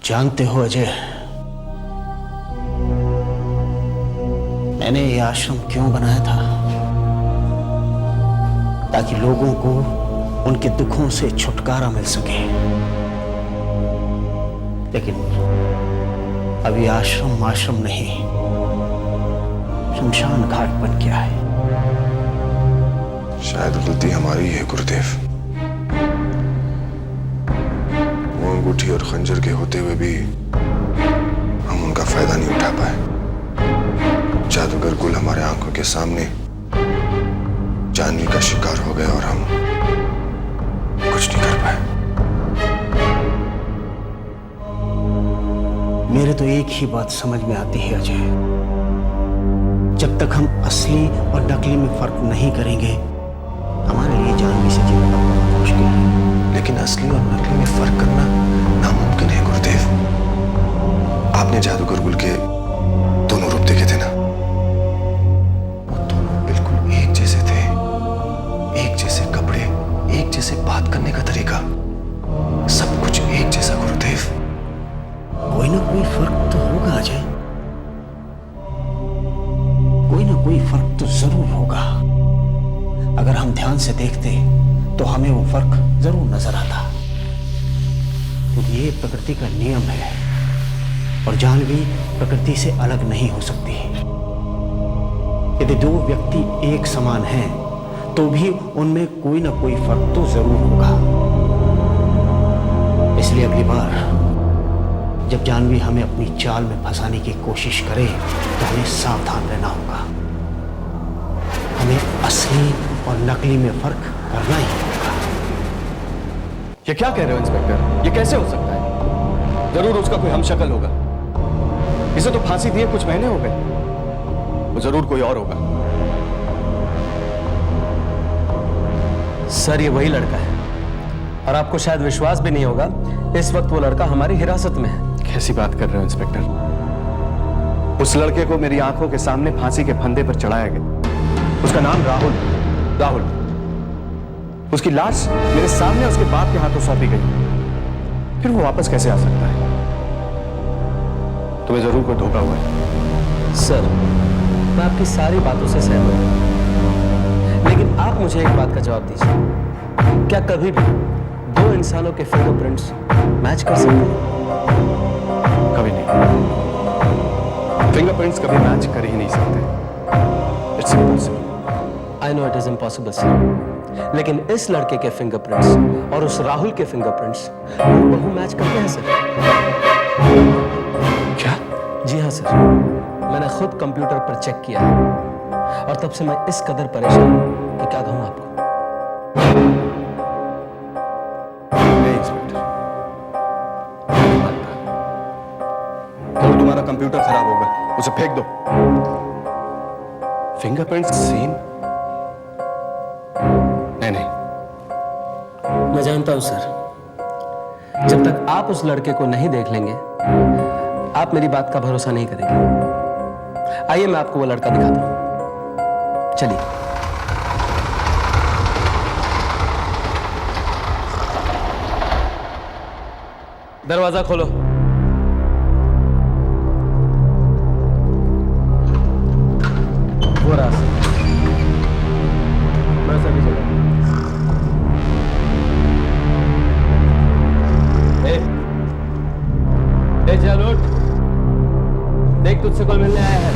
जानते हो अजय, मैंने ये आश्रम क्यों बनाया था? ताकि लोगों को उनके दुखों से छुटकारा मिल सके। लेकिन अभी आश्रम आश्रम नहीं, शमशान घाट बन गया है। शायद गलती हमारी है गुरुदेव। वो अंगूठी और खंजर के होते हुए भी हम उनका फायदा नहीं उठा पाए। जादूगर गुल हमारे आंखों के सामने जानवी का शिकार हो गए और हम कुछ नहीं कर पाए। मेरे तो एक ही बात समझ में आती है अजय, जब तक हम असली और नकली में फर्क नहीं करेंगे, हमारे लिए जानवी से जीना बहुत मुश्किल है। लेकिन असली और नकली में फर्क करना नामुमकिन है गुरुदेव। आपने जादूगर गुल के दोनों रूप देखे थे ना? वो दोनों बिल्कुल एक जैसे थे, एक जैसे कपड़े, एक जैसे बात करने का तरीका, सब कुछ एक जैसा गुरुदेव। कोई ना कोई फर्क तो होगा अजय, कोई ना कोई फर्क तो जरूर होगा। अगर हम ध्यान से देखते तो हमें वो फर्क जरूर नजर आता, क्योंकि ये प्रकृति का नियम है और जानवी प्रकृति से अलग नहीं हो सकती। यदि दो व्यक्ति एक समान हैं तो भी उनमें कोई ना कोई फर्क तो जरूर होगा। इसलिए अगली बार जब जानवी हमें अपनी चाल में फंसाने की कोशिश करे तो हमें सावधान रहना होगा। हमें असली और नकली में फर्क करना ही होगा। ये क्या कह रहे हो इंस्पेक्टर? ये कैसे हो सकता है? जरूर उसका कोई हमशक्ल होगा। इसे तो फांसी दिए कुछ महीने हो गए। वो जरूर कोई और होगा। सर, ये वही लड़का है और आपको शायद विश्वास भी नहीं होगा, इस वक्त वो लड़का हमारी हिरासत में है। कैसी बात कर रहे हो इंस्पेक्टर? उस लड़के को मेरी आंखों के सामने फांसी के फंदे पर चढ़ाया गया। उसका नाम राहुल। राहुल। उसकी लाश मेरे सामने उसके बाप के हाथों सौंपी गई। फिर वो वापस कैसे आ सकता है? तुम्हें जरूर कोई धोखा हुआ है। सर, मैं आपकी सारी बातों से सहमत हूं, लेकिन आप मुझे एक बात का जवाब दीजिए, क्या कभी भी दो इंसानों के फिंगरप्रिंट्स मैच कर सकते हैं? कभी नहीं। फिंगरप्रिंट्स कभी मैच कर ही नहीं सकते। It's impossible. I know it is impossible sir, लेकिन इस लड़के के फिंगरप्रिंट्स और उस राहुल के फिंगरप्रिंट्स बहु मैच करते हैं सर। क्या? जी हाँ सर, मैंने खुद कंप्यूटर पर चेक किया है और तब से मैं इस कदर परेशान हूं कि क्या कहूं आपको। नहीं इंस्पेक्टर, नहीं मानता। चलो, तुम्हारा कंप्यूटर खराब होगा, उसे फेंक दो। Fingerprints same? नहीं। मैं जानता हूं सर, जब तक आप उस लड़के को नहीं देख लेंगे, आप मेरी बात का भरोसा नहीं करेंगे। आइए मैं आपको वो लड़का दिखाता हूं। चलिए। दरवाजा खोलो। वो रास्ता मैं सभी जगह। चल उठ, देख तुझसे कौन मिलने आया है।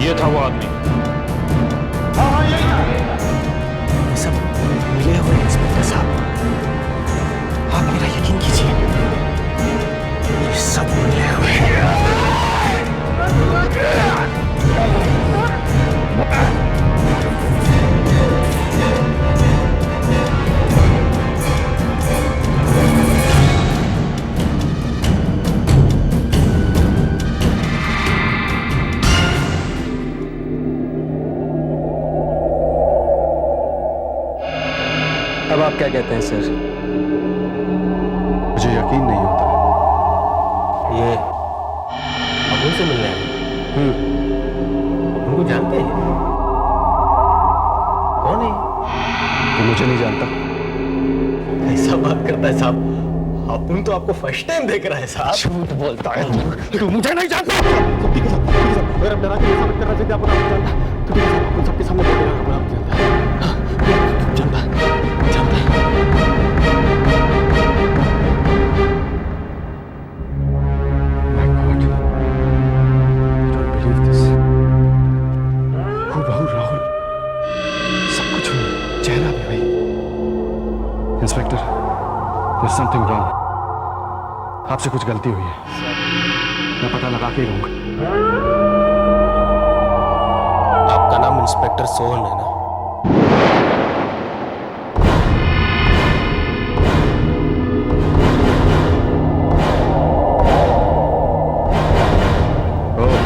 ये था वो आदमी। हाँ, यही था। ये सब मिले हुए इंस्पेक्टर साहब, आप मेरा यकीन कीजिए। आप क्या कहते हैं सर? मुझे यकीन नहीं होता। ये अबुल से मिलने आए? उनको जानते हैं? कौन है? तो मुझे नहीं जानता। ऐसा बात करता है साहब, अपुन तो आपको फर्स्ट टाइम देख रहा है साहब। झूठ बोलता है तू, मुझे नहीं जानता। अगर अब डरा के ऐसा मत करना चाहिए, आपको जानता है तो ठीक है साहब, अपन सबके सामने बोल देना आपको जानता है। हाँ, जानता है, जानता है। My God, I don't believe this. हूबहू राहुल, सब कुछ हुई, चेहरा भी वही। Inspector, there's something wrong. आपसे कुछ गलती हुई है, मैं पता लगा के ही रहूंगा। आपका नाम इंस्पेक्टर सोहन है ना? ओह,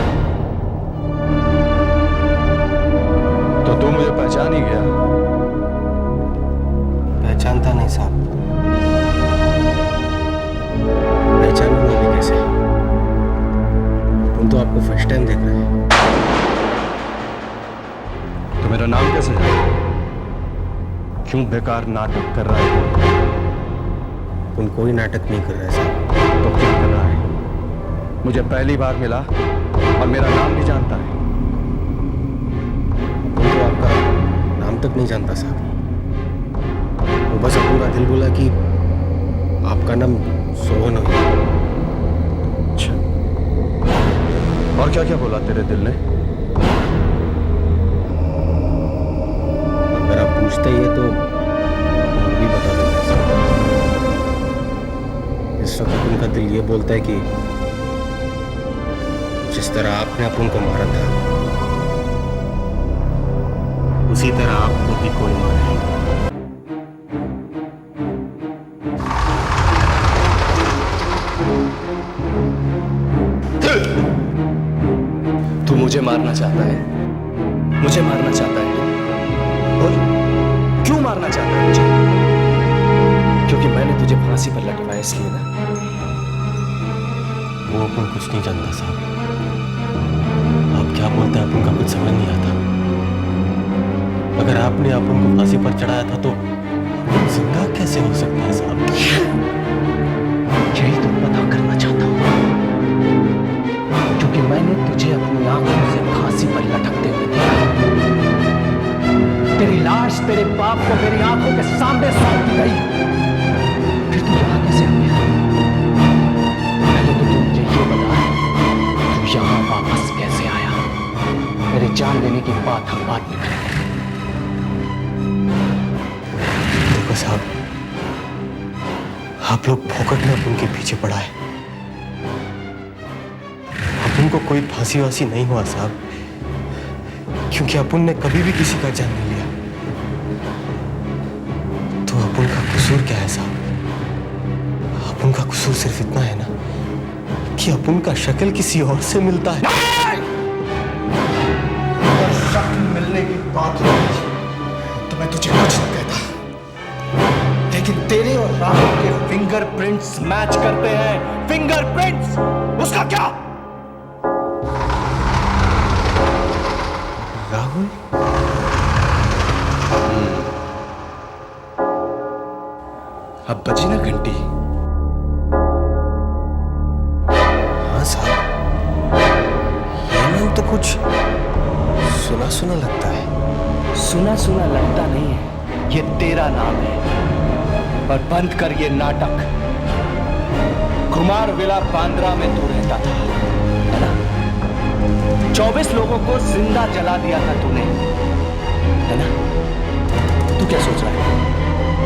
तो तू मुझे पहचान ही गया। पहचानता नहीं साहब, पहचानूंगा भी कैसे? तुम तो आपको फर्स्ट टाइम देख रहे हैं। तो मेरा नाम कैसे है? क्यों बेकार नाटक कर रहा है? तुम कोई नाटक नहीं कर रहे साहब। तो क्या कर रहा है? मुझे पहली बार मिला और मेरा नाम भी जानता है। तुम तो आपका नाम तक नहीं जानता साहब। वो बस अपना दिल बोला कि आपका नाम सोहन हो। अच्छा, और क्या क्या बोला तेरे दिल ने? अगर आप पूछते ही है तो भी बता देते हैं। इस वक्त उनका दिल ये बोलता है कि जिस तरह आपने अपुन को मारा था, उसी तरह आपको भी कोई मारे। तू मुझे मारना चाहता है? मुझे मारना चाहता है तू? बोल, क्यों मारना चाहता है मुझे? क्योंकि मैंने तुझे फांसी पर लटकाया इसलिए ना? वो अपन कुछ नहीं जानता साहब। आप क्या बोलते हैं अपन का कुछ समझ नहीं आता। अगर आपने अपन को फांसी पर चढ़ाया था तो जिंदा कैसे हो सकता है साहब? यही तो पता करना चाहता हूँ, क्योंकि मैंने तुझे अपनी आंखों से फांसी पर लटकते हुए देखा। तेरी लाश तेरे बाप को मेरी आंखों के सामने सौंप दी गई। फिर तू यहाँ कैसे आ गया? पहले तो तू मुझे ये बता, तू यहाँ वापस कैसे आया? मेरे जान लेने की बात हम बाद में करेंगे। देखो साहब, आप लोग फोकट में अपन के पीछे पड़ा है। अपन को कोई फांसी वासी नहीं हुआ साहब, क्योंकि अपन ने कभी भी किसी का जान नहीं लिया। तो अपन का कसूर क्या है साहब? अपन का कसूर सिर्फ इतना है ना कि अपन का शक्ल किसी और से मिलता है। अगर शक्ल मिलने की बात होती तो मैं तुझे कुछ न कहता, लेकिन तेरे और राहुल के फिंगरप्रिंट्स मैच करते हैं। फिंगरप्रिंट्स, उसका क्या? राहुल? अब बजी ना घंटी। हाँ साहब, ये नाम तो कुछ सुना सुना लगता है। सुना सुना लगता नहीं है, ये तेरा नाम है। और बंद कर ये नाटक। कुमार विला बांद्रा में तू रहता था, है ना? 24 लोगों को जिंदा जला दिया था तूने, है ना? तू क्या सोच रहा है?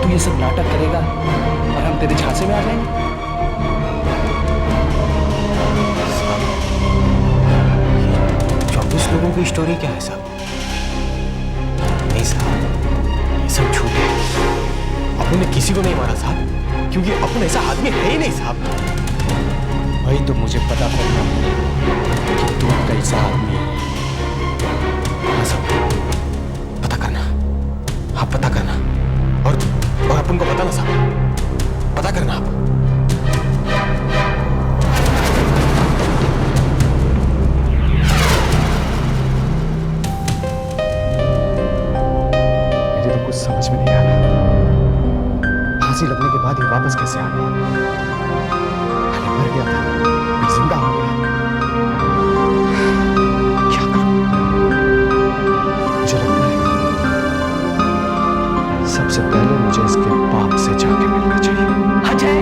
तू ये सब नाटक करेगा और हम तेरे झांसे में आ जाएंगे? 24 लोगों की स्टोरी क्या है साहब? नहीं साहब, ये सब झूठ है। अपन ने किसी को नहीं मारा साहब, क्योंकि अपन ऐसा आदमी है ही नहीं साहब। वही तो मुझे पता करना है कि तू कैसा आदमी है। हाँ साहब, पता करना, हाँ पता करना। और अपन को पता ना साहब, पता करना आप। मुझे तो कुछ समझ में नहीं आ रहा, फांसी लगने के बाद ये वापस कैसे आ गया? पहले मर गया था, फिर जिंदा हो गया। क्या करूं? मुझे लगता है सबसे पहले मुझे इसके बाप से जाके मिलना चाहिए। अजय,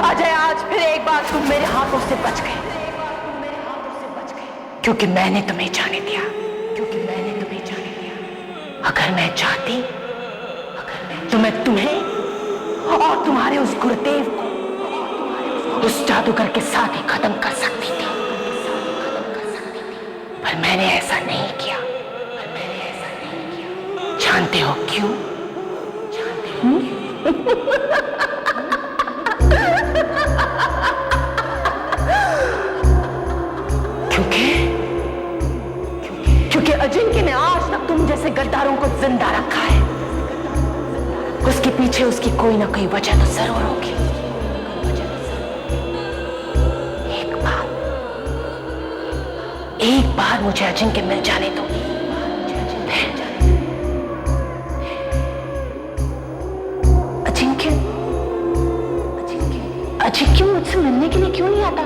अजय, आज फिर एक बार तुम मेरे हाथों से बच गए, क्योंकि मैंने तुम्हें जाने दिया, अगर मैं चाहती तो मैं तुम्हें और तुम्हारे उस गुरुदेव को उस जादूगर के साथ ही खत्म कर सकती थी, पर मैंने ऐसा नहीं किया। जानते हो क्यों? क्योंकि अजिंक्य ने आज तक तुम जैसे गद्दारों को जिंदा रखा है। उसके पीछे उसकी कोई ना कोई वजह तो जरूर होगी। एक बार मुझे अजिंक्य मिल जाने दो। अजिंक्य मुझसे मिलने के लिए क्यों नहीं आता?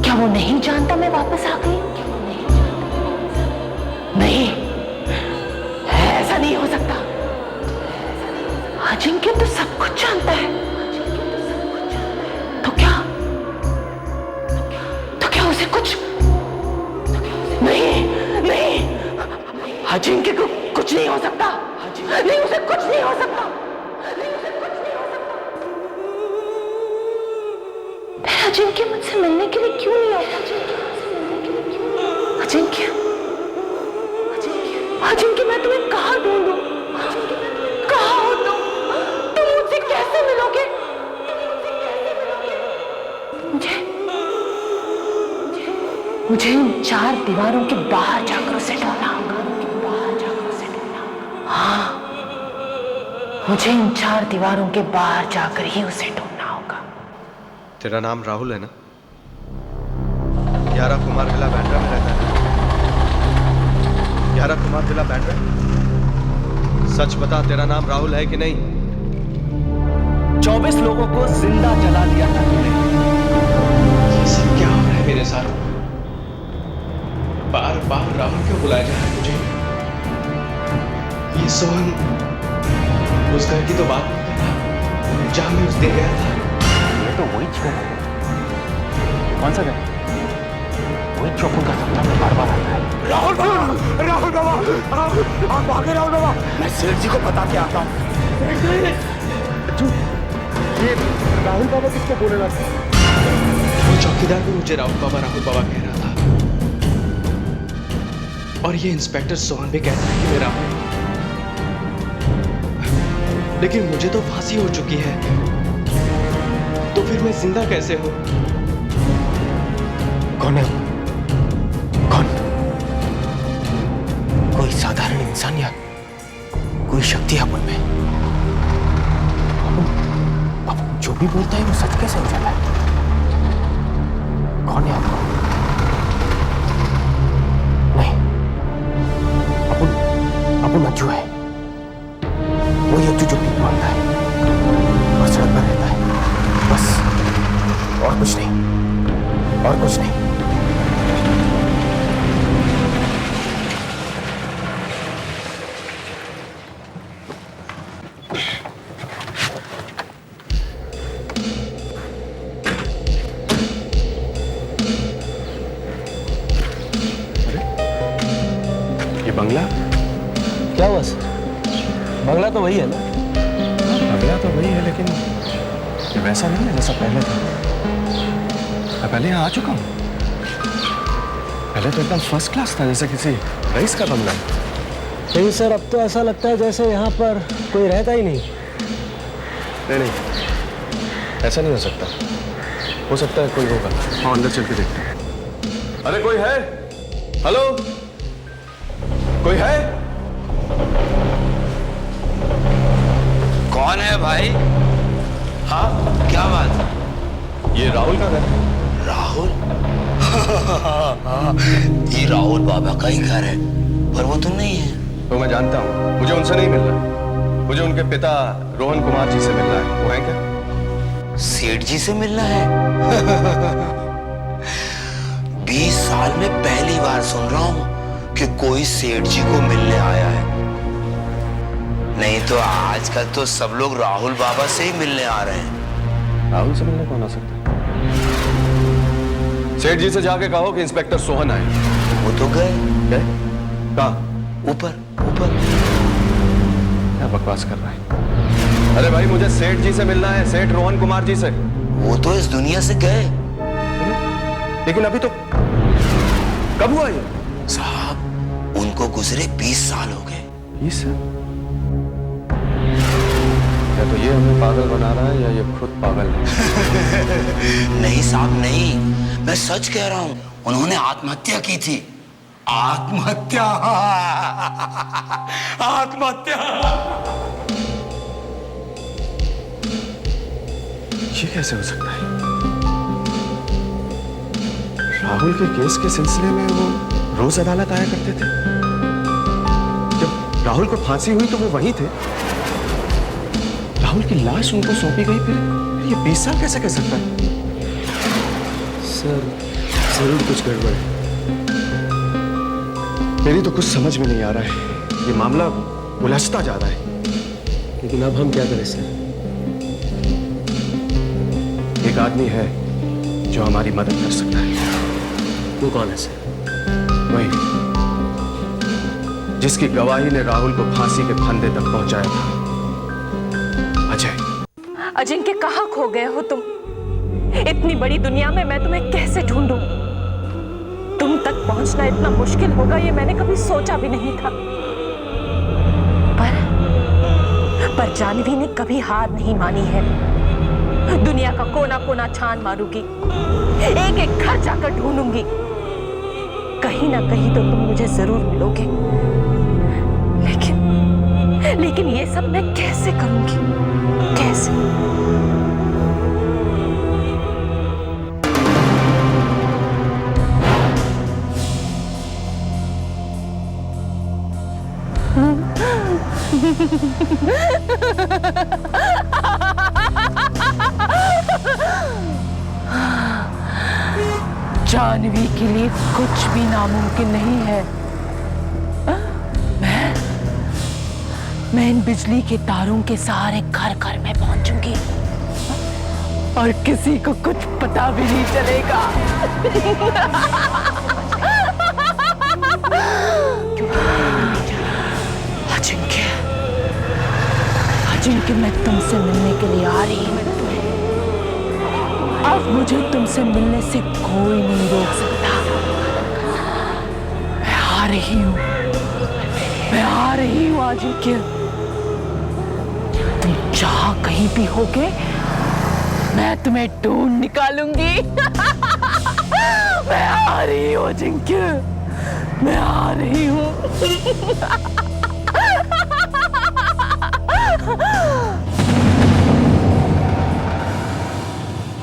क्या वो नहीं जानता मैं वापस आ गई? नहीं, ऐसा नहीं हो सकता। अजिंक्य तो सब कुछ जानता है। तो क्या उसे कुछ नहीं, अजिंक्य को कुछ नहीं हो सकता। नहीं, उसे कुछ नहीं हो सकता। अजिंक्य मुझसे मिलने के लिए क्यों नहीं आता? अजिंक्य, मैं तुम्हें कहाँ ढूंढूं? कहाँ हो तुम मुझसे कैसे मिलोगे? मुझे इन 4 दीवारों के बाहर जाकर उसे ढूंढना होगा। हाँ, मुझे इन 4 दीवारों के बाहर जाकर ही उसे ढूंढना होगा। तेरा नाम राहुल है ना? 11 कुमार विला बैंड्रा में रहता है। 11 कुमार विला बैंड्रा? सच बता, तेरा नाम राहुल है कि नहीं? 24 लोगों को जिंदा जला दिया था तूने। ये सब क्या हो रहा है मेरे साथ? बार बार राहुल क्यों बुलाया जा रहा है मुझे? ये सोहन उस घर की तो बात नहीं करता जहां मैं उस दिन गया था। ये तो वही घर है। कौन सा घर? वही चौकों का सपना में बार बार आता है। राहुल बाबा, आप आगे राहुल बाबा, मैं सेठ जी को बता के आता हूँ। ये राहुल बाबा किसको बोल रहा था? वो चौकीदार भी मुझे राहुल बाबा कह रहा था, और ये इंस्पेक्टर सोहन भी कहता है कि मैं राहुल। लेकिन मुझे तो फांसी हो चुकी है, तो फिर मैं जिंदा कैसे हूं? कौन है? कौन? कोई साधारण इंसान या कोई शक्ति है अपन में? अब जो भी बोलता है वो सच कैसे हो जाता है? कौन है आप? नहीं, अपन अज्जू है। वही अज्जू जो पीक मारता है और सड़क पर रहता है, बस। और कुछ नहीं, और कुछ नहीं। ये बंगला? क्या हुआ सर? बंगला तो वही है ना? बंगला तो वही है, लेकिन ये वैसा नहीं है जैसा पहले था। मैं पहले यहाँ आ चुका हूँ। पहले तो एकदम फर्स्ट क्लास था, जैसे किसी रईस का बंगला। नहीं सर, अब तो ऐसा लगता है जैसे यहाँ पर कोई रहता ही नहीं। नहीं, ऐसा नहीं हो सकता। हो सकता है कोई होगा। हाँ, अंदर चल के देखते हैं। अरे कोई है? हेलो, कोई है? कौन है भाई? हाँ, क्या बात? ये राहुल का घर है। राहुल? ये राहुल बाबा का ही घर है, पर वो तो नहीं है। तो मैं जानता हूँ, मुझे उनसे नहीं मिलना है। मुझे उनके पिता रोहन कुमार जी से मिलना है। वो है क्या? सेठ जी से मिलना है? 20 साल में पहली बार सुन रहा हूँ कि कोई सेठ जी को मिलने आया है। नहीं तो आजकल तो सब लोग राहुल बाबा से ही मिलने आ रहे हैं। राहुल से मिलने कौन आ सकता है? सेठ जी से जाके कहो कि इंस्पेक्टर सोहन आए। वो तो गए। गए? कहाँ? ऊपर ऊपर। क्या बकवास कर रहा है? अरे भाई, मुझे सेठ जी से मिलना है, सेठ रोहन कुमार जी से। वो तो इस दुनिया से गए। लेकिन अभी तो कब हुआ ये? साहब, उनको गुजरे 20 साल हो गए। 20 साल? या तो ये हमें पागल बना रहा है या ये खुद पागल है। नहीं साहब नहीं, मैं सच कह रहा हूं। उन्होंने आत्महत्या की थी। आत्महत्या। आत्महत्या। ये कैसे हो सकता है? राहुल के केस के सिलसिले में वो रोज अदालत आया करते थे। जब राहुल को फांसी हुई तो वो वहीं थे। राहुल की लाश उनको सौंपी गई, फिर ये 20 साल कैसे कर सकता है? सर, जरूर कुछ गड़बड़ है। मेरी तो कुछ समझ में नहीं आ रहा है। ये मामला उलझता जा रहा है। लेकिन अब हम क्या करें सर? एक आदमी है जो हमारी मदद कर सकता है। वो कौन है सर? वही जिसकी गवाही ने राहुल को फांसी के फंदे तक पहुंचाया था। अजय। अजिंक्य, कहाँ खो गए हो तुम? इतनी बड़ी दुनिया में मैं तुम्हें कैसे ढूंढूं? तुम तक पहुंचना इतना मुश्किल होगा ये मैंने कभी सोचा भी नहीं था। पर जानवी ने कभी हार नहीं मानी है। दुनिया का कोना कोना छान मारूंगी, एक एक घर जाकर ढूंढूंगी। कहीं ना कहीं तो तुम मुझे जरूर मिलोगे। लेकिन ये सब मैं कैसे करूंगी? कैसे? जानवी के लिए कुछ भी नामुमकिन नहीं है। मैं इन बिजली के तारों के सहारे घर घर में पहुंचूंगी और किसी को कुछ पता भी नहीं चलेगा। अजिंक्य, मैं तुमसे मिलने के लिए आ रही हूँ। अब मुझे तुमसे मिलने से कोई नहीं रोक सकता। मैं आ रही हूँ, मैं आ रही हूँ अजिंक्य। तुम जहां कहीं भी होगे, मैं तुम्हें ढूंढ निकालूंगी। मैं आ रही हूँ अजिंक्य, मैं आ रही हूँ।